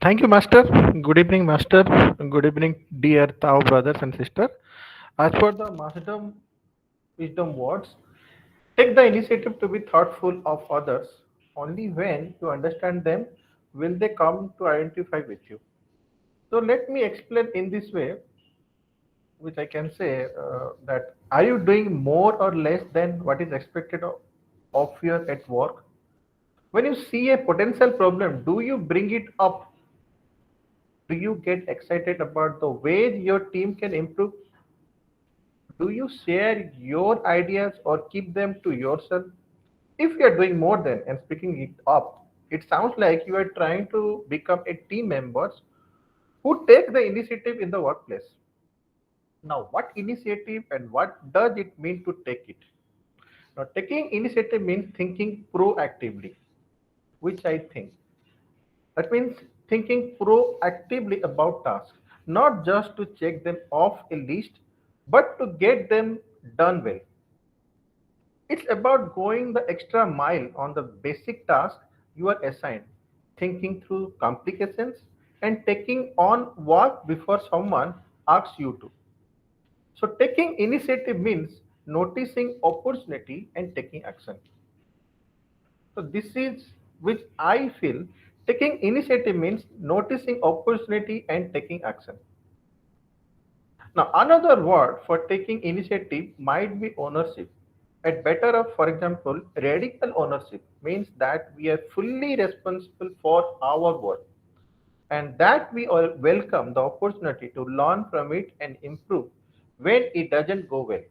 Thank you, Master. Good evening, Master. Good evening, dear Tao brothers and sisters. As per the Master's wisdom words, take the initiative to be thoughtful of others. Only when you understand them will they come to identify with you. So let me explain in this way, which I can say that are you doing more or less than what is expected of you at work? When you see a potential problem, do you bring it up? Do you get excited about the way your team can improve? Do you share your ideas or keep them to yourself? If you are doing more than and speaking it up, it sounds like you are trying to become a team members who take the initiative in the workplace. Now, what initiative and what does it mean to take it? Now, taking initiative means thinking proactively, which I think. That means thinking proactively about tasks, not just to check them off a list, but to get them done well. It's about going the extra mile on the basic task you are assigned, thinking through complications, and taking on work before someone asks you to. So, taking initiative means noticing opportunity and taking action. So, this is which I feel taking initiative means noticing opportunity and taking action. Now, another word for taking initiative might be ownership. At better of, for example, radical ownership means that we are fully responsible for our work and that we all welcome the opportunity to learn from it and improve when it doesn't go well.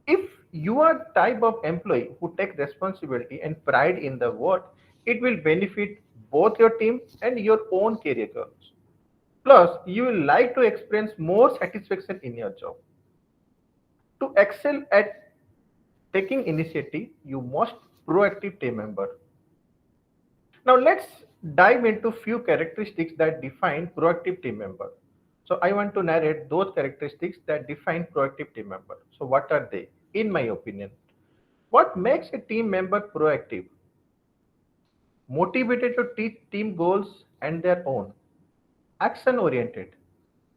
If you are type of employee who take responsibility and pride in the work, it will benefit both your team and your own career goals. Plus, you will like to experience more satisfaction in your job. To excel at taking initiative, you must proactive team member. Now let's dive into few characteristics that define proactive team member. So I want to narrate those characteristics that define proactive team member. So what are they? In my opinion, what makes a team member proactive? Motivated to teach team goals and their own, action oriented,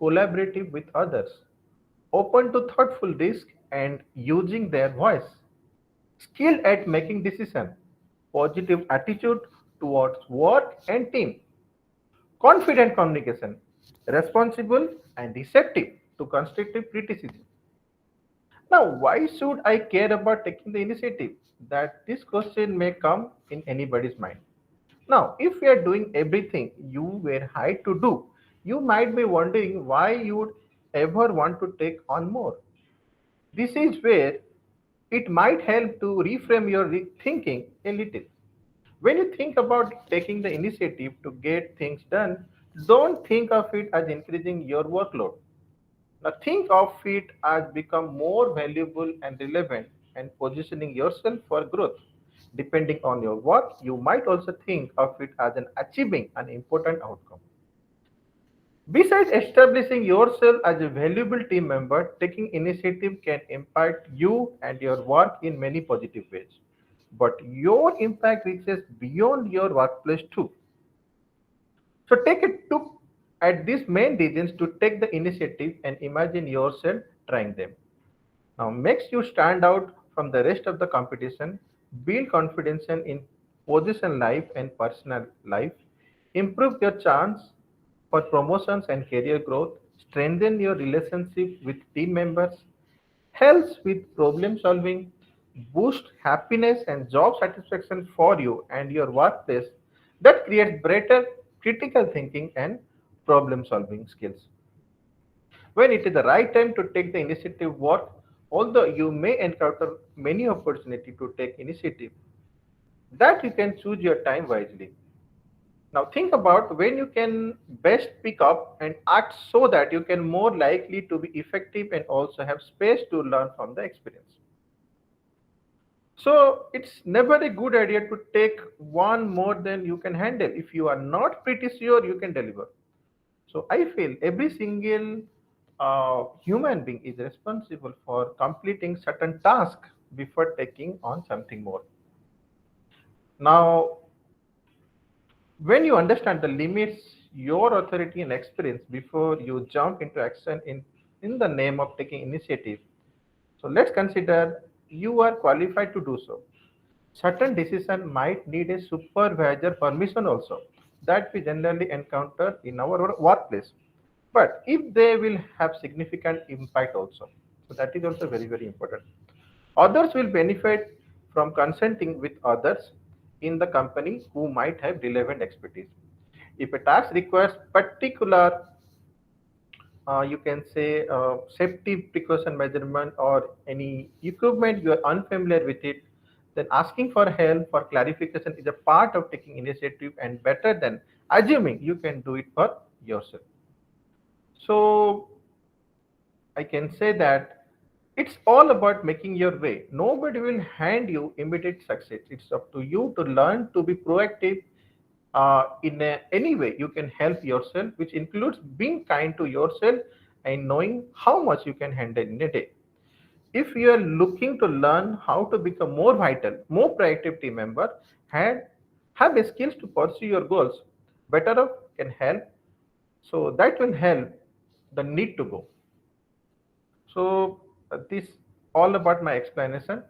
collaborative with others, open to thoughtful risk and using their voice, skilled at making decisions, positive attitude towards work and team, confident communication, responsible and receptive to constructive criticism. Now, why should I care about taking the initiative? That this question may come in anybody's mind. Now, if you are doing everything you were hired to do, you might be wondering why you would ever want to take on more. This is where it might help to reframe your thinking a little. When you think about taking the initiative to get things done, don't think of it as increasing your workload. Now think of it as become more valuable and relevant and positioning yourself for growth. Depending on your work, you might also think of it as an achieving an important outcome. Besides establishing yourself as a valuable team member, taking initiative can impact you and your work in many positive ways. But your impact reaches beyond your workplace too. So take a took at these main reasons to take the initiative and imagine yourself trying them. Now makes you stand out from the rest of the competition, build confidence in position life and personal life, improve your chance for promotions and career growth, strengthen your relationship with team members, helps with problem solving, boost happiness and job satisfaction for you and your workplace that creates better critical thinking and problem solving skills. When it is the right time to take the initiative work, although you may encounter many opportunity to take initiative, that you can choose your time wisely. Now think about when you can best pick up and act so that you can more likely to be effective and also have space to learn from the experience. So it's never a good idea to take one more than you can handle if you are not pretty sure you can deliver. So I feel every single human being is responsible for completing certain task before taking on something more. Now, When you understand the limits, your authority and experience before you jump into action in the name of taking initiative. So let's consider you are qualified to do so. Certain decision might need a supervisor permission also that we generally encounter in our workplace. But if they will have significant impact also, so that is also very very important. Others will benefit from consulting with others in the company who might have relevant expertise. If a task requires particular, you can say, safety precaution measurement or any equipment you are unfamiliar with it, then asking for help for clarification is a part of taking initiative and better than assuming you can do it for yourself. So I can say that it's all about making your way. Nobody will hand you immediate success. It's up to you to learn to be proactive any way you can help yourself, which includes being kind to yourself and knowing how much you can handle in a day. If you are looking to learn how to become more vital, more proactive team member, and have the skills to pursue your goals, better off can help. So that will help the need to go. So this all about my explanation.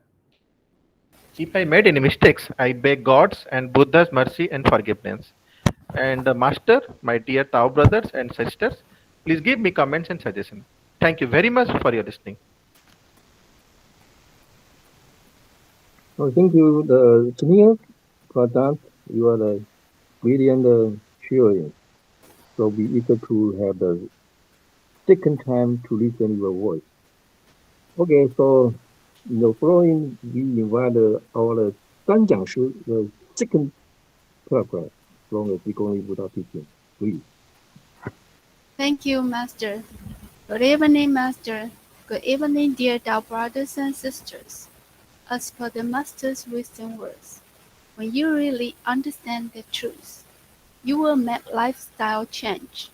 If I made any mistakes, I beg God's and Buddha's mercy and forgiveness. And Master, my dear Tao brothers and sisters, please give me comments and suggestions. Thank you very much for your listening. Oh, thank you, Sunil, for that. You are a brilliant cheering. So be eager to have the second time to listen your voice. Okay, so in the following, we invite our 单讲师, the second paragraph from the Zhigong Buddha teaching. Please. Thank you, Master. Good evening, Master. Good evening, dear Tao brothers and sisters. As per the Master's wisdom words, when you really understand the truth, you will make lifestyle change.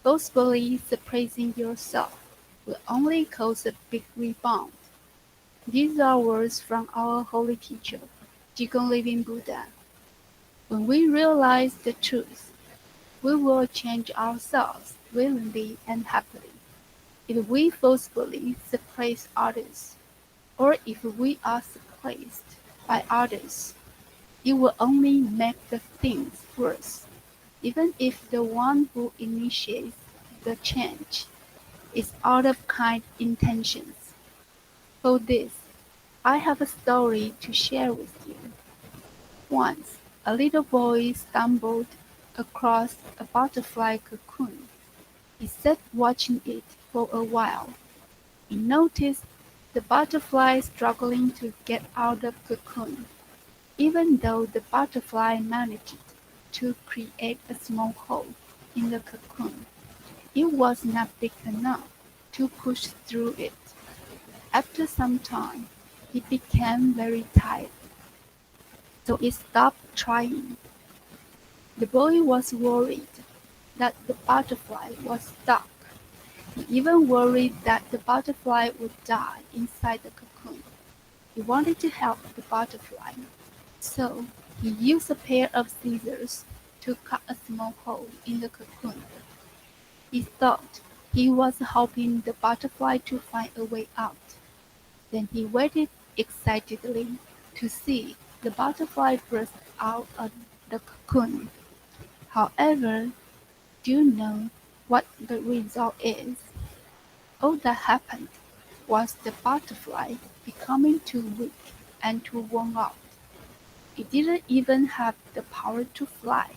Boastfully suppressing yourself will only cause a big rebound. These are words from our holy teacher, Jigong Living Buddha. When we realize the truth, we will change ourselves willingly and happily. If we forcefully suppress others, or if we are suppressed by others, it will only make the things worse, even if the one who initiates the change is out of kind intentions. For this, I have a story to share with you. Once, a little boy stumbled across a butterfly cocoon. He sat watching it for a while. He noticed the butterfly struggling to get out of the cocoon. Even though the butterfly managed to create a small hole in the cocoon, it was not big enough to push through it. After some time, it became very tired, so it stopped trying. The boy was worried that the butterfly was stuck. He even worried that the butterfly would die inside the cocoon. He wanted to help the butterfly, so he used a pair of scissors to cut a small hole in the cocoon. He thought he was helping the butterfly to find a way out. Then he waited excitedly to see the butterfly burst out of the cocoon. However, do you know what the result is? All that happened was the butterfly becoming too weak and too worn out. It didn't even have the power to fly,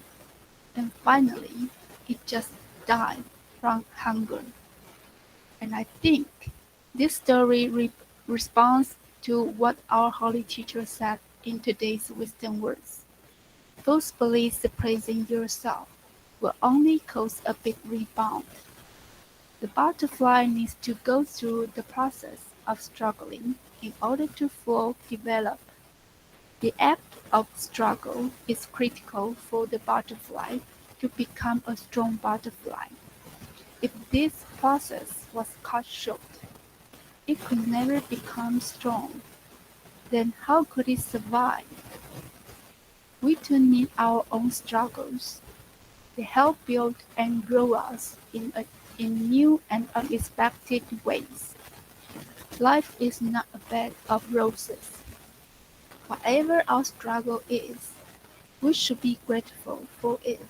and finally it just died from hunger. And I think this story responds to what our holy teacher said in today's wisdom words. Forcefully suppressing yourself will only cause a big rebound. The butterfly needs to go through the process of struggling in order to fully develop. The act of struggle is critical for the butterfly to become a strong butterfly. If this process was cut short, it could never become strong. Then how could it survive? We too need our own struggles. They help build and grow us in new and unexpected ways. Life is not a bed of roses. Whatever our struggle is, we should be grateful for it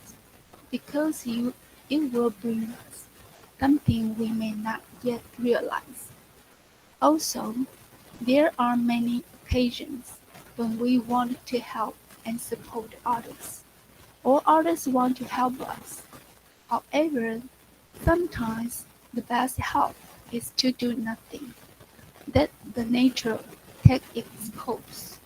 because it will bring us something we may not yet realize. Also, there are many occasions when we want to help and support others, or others want to help us. However, sometimes the best help is to do nothing. Let the nature take its course.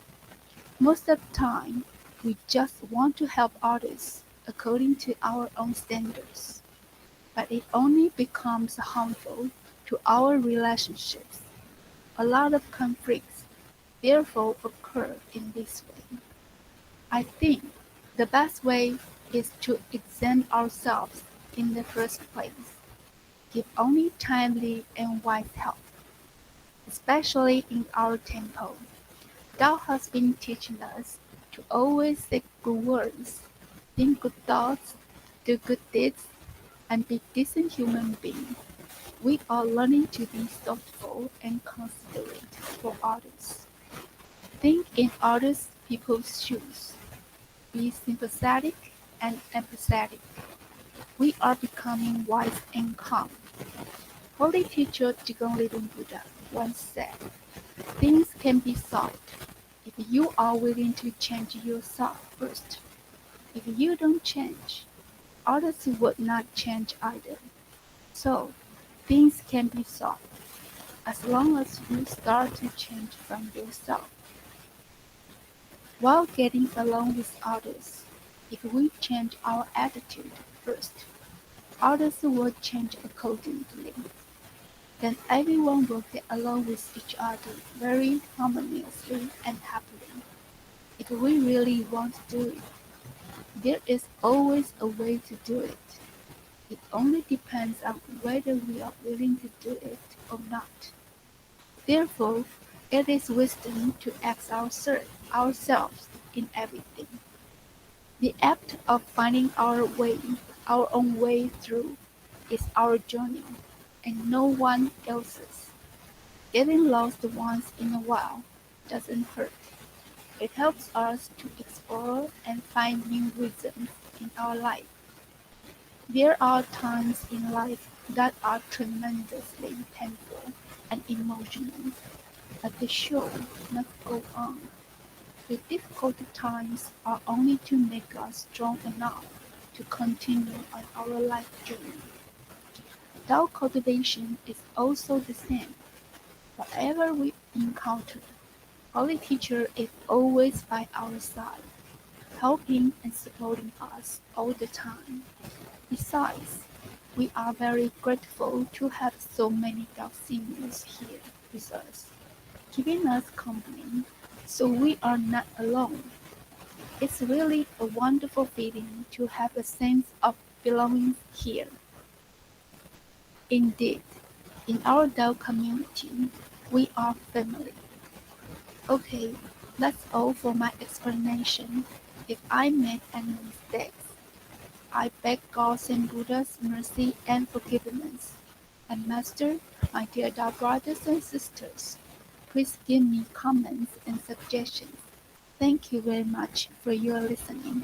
Most of the time, we just want to help others according to our own standards, but it only becomes harmful to our relationships. A lot of conflicts therefore occur in this way. I think the best way is to examine ourselves in the first place. Give only timely and wise help, especially in our temple. Thou hast been teaching us to always say good words, think good thoughts, do good deeds, and be decent human beings. We are learning to be thoughtful and considerate for others. Think in others people's shoes. Be sympathetic and empathetic. We are becoming wise and calm. Holy teacher Jigong Living Buddha once said, things can be solved if you are willing to change yourself first. If you don't change, others would not change either. So, things can be solved as long as you start to change from yourself. While getting along with others, if we change our attitude first, others will change accordingly. Then everyone will get along with each other very harmoniously and happily. If we really want to do it, there is always a way to do it. It only depends on whether we are willing to do it or not. Therefore, it is wisdom to ask ourselves in everything. The act of finding our own way through, is our journey, and no one else's. Getting lost once in a while doesn't hurt. It helps us to explore and find new wisdom in our life. There are times in life that are tremendously painful and emotional, but the show must go on. The difficult times are only to make us strong enough to continue on our life journey. Dao cultivation is also the same. Whatever we encounter, Holy Teacher is always by our side, helping and supporting us all the time. Besides, we are very grateful to have so many Dao seniors here with us, keeping us company, so we are not alone. It's really a wonderful feeling to have a sense of belonging here. Indeed, in our Dao community, we are family. Okay, that's all for my explanation. If I made any mistakes, I beg God's and Buddha's mercy and forgiveness. And Master, my dear Dao brothers and sisters, please give me comments and suggestions. Thank you very much for your listening.